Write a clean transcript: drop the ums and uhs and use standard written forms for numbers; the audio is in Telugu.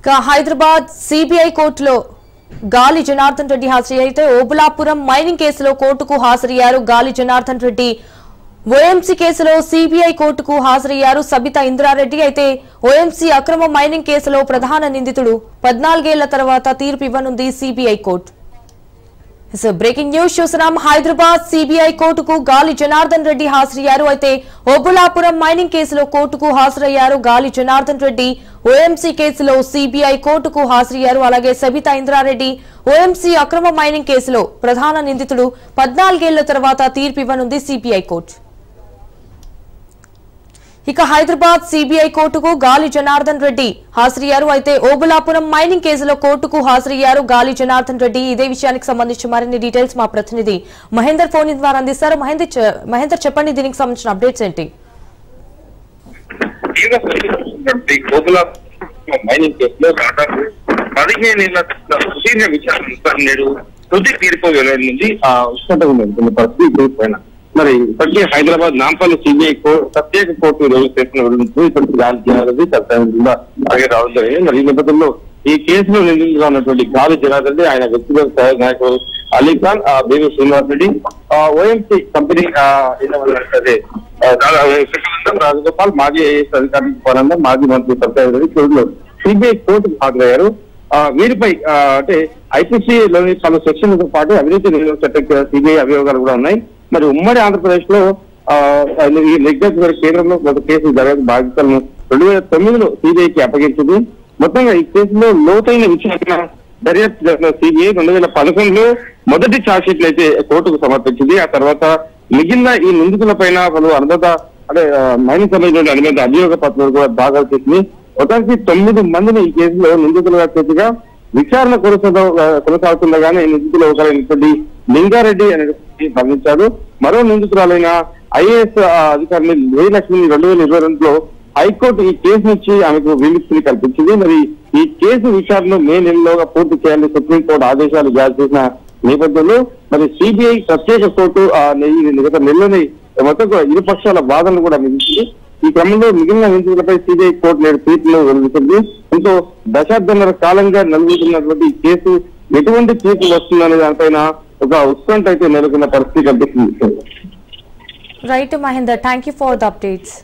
హైదరాబాద్ సిబిఐ కోర్టులో గాలి జనార్దన్ రెడ్డి హాజరయ్యారు. ఓబులాపురం మైనింగ్ కేసులో కోర్టుకు హాజరయ్యారు గాలి జనార్దన్ రెడ్డి. ఓఎంసీ కేసులో సిబిఐ కోర్టుకు హాజరయ్యారు సబితా ఇంద్రారెడ్డి. అయితే ఓఎంసీ అక్రమ మైనింగ్ కేసులో ప్రధాన నిందితుడు 14 ఏళ్ల తర్వాత తీర్పు ఇవ్వనుంది సిబిఐ కోర్టు. బ్రేకింగ్ న్యూస్ చూస్తున్నాం. హైదరాబాద్ సిబిఐ కోర్టుకు గాలి జనార్దన్ రెడ్డి హాజరయ్యారు. అయితే ఓబులాపురం మైనింగ్ కేసులో కోర్టుకు హాజరయ్యారు గాలి జనార్దన్ రెడ్డి. ఓఎంసీ కేసులో సిబిఐ కోర్టుకు హాజరయ్యారు. అలాగే సబితా ఇంద్రారెడ్డి ఓఎంసీ అక్రమ మైనింగ్ కేసులో ప్రధాన నిందితుడు 14 ఏళ్ల తర్వాత తీర్పు ఇవ్వనుంది సిబిఐ కోర్టు. ఇక హైదరాబాద్ సిబిఐ కోర్టుకు గాలి జనార్దన్ రెడ్డి హాజరయ్యారు. అయితే ఓబులాపురం మైనింగ్ కేసులో కోర్టుకు హాజరయ్యారు గాలి జనార్దన్ రెడ్డి. ఇదే విషయానికి సంబంధించి మరిన్ని డీటెయిల్స్ మా ప్రతినిధి మహేందర్ ఫోన్ ద్వారా అందిస్తారు. మహేందర్ చెప్పండి, దీనికి సంబంధించిన అప్డేట్స్ ఏంటి? మైనింగ్ కేసులో దాదాపు 15 ఏళ్ల సుదీర్ఘ విచారణ నేడు తుది తీర్పు వెలువడింది. ఉష్ణత ఉంది పరిస్థితి పైన. మరి ఇప్పటికే హైదరాబాద్ నాంపల్లి సిబిఐ ప్రత్యేక కోర్టు రోజు చేసిన ఇప్పటికీ గాలి జనార్దన్ అలాగే రావడం జరిగింది. మరి ఈ నేపథ్యంలో ఈ కేసులో నిందితులుగా ఉన్నటువంటి గాలి జనార్దన్ రెడ్డి, ఆయన వ్యక్తిగత సహాయ నాయకుడు అలీఖాన్, బేబీ శ్రీనివాస్ రెడ్డి, ఓఎంసీ కంపెనీ రాజగోపాల్, మాజీ ఐఏఎస్ అధికారి పరందర్, మాజీ మంత్రి సత్యారెడ్డి రెడ్డి కోర్టులో సిబిఐ కోర్టుకు హాజరయ్యారు. వీరిపై అంటే ఐపీసీలోని పలు సెక్షన్లతో పాటు అవినీతి నిరోధక చట్టం సిబిఐ అభియోగాలు కూడా ఉన్నాయి. మరి ఉమ్మడి ఆంధ్రప్రదేశ్ లో ఈ లెగ్జర్ కేంద్రంలో ఒక కేసు జరగదు బాధితులను 2009లో సిబిఐకి అప్పగించింది. మొత్తంగా ఈ కేసులో లోతైన విచారణ దర్యాప్తు జరిగిన సిబిఐ 2011లో మొదటి ఛార్జ్ షీట్లు అయితే కోర్టుకు సమర్పించింది. ఆ తర్వాత మిగిలిన ఈ నిందితుల పైన పలు అంటే మైనింగ్ సంబంధించిన అనుబంధ అభియోగ పత్రాలు కూడా దాఖలు చేసింది. మొత్తానికి 9 మందిని ఈ కేసులో నిందితులుగా చేతిగా విచారణ కొనసాగుతుండగానే నిందితులు ఒకరైనటువంటి లింగారెడ్డి అనేది మరణించాడు. మరో నిందితురాలైన ఐఏఎస్ అధికారిని జయలక్ష్మిని 2022లో హైకోర్టు ఈ కేసు నుంచి ఆమెకు విముక్తిని కల్పించింది. మరి ఈ కేసు విచారణను మే నెలలోగా పూర్తి చేయాలని సుప్రీంకోర్టు ఆదేశాలు జారీ చేసిన నేపథ్యంలో మరి సిబిఐ ప్రత్యేక కోర్టు గత నెలలోనే మొత్తం ఇరుపక్షాల వాదనలు కూడా ముగించింది. ఈ క్రమంలో మిగిలిన నిందితులపై సిబిఐ కోర్టు నేడు తీర్పులో వెలువడుతుంది. ఇంకో దశాబ్దాల కాలంగా నలుగుతున్నటువంటి ఈ కేసు ఎటువంటి తీర్పు వస్తుందనే దానిపైన ఒక ఉత్కంఠ అయితే నెలకొన్న పరిస్థితి కనిపిస్తుంది. Right Mahender, thank you for the updates.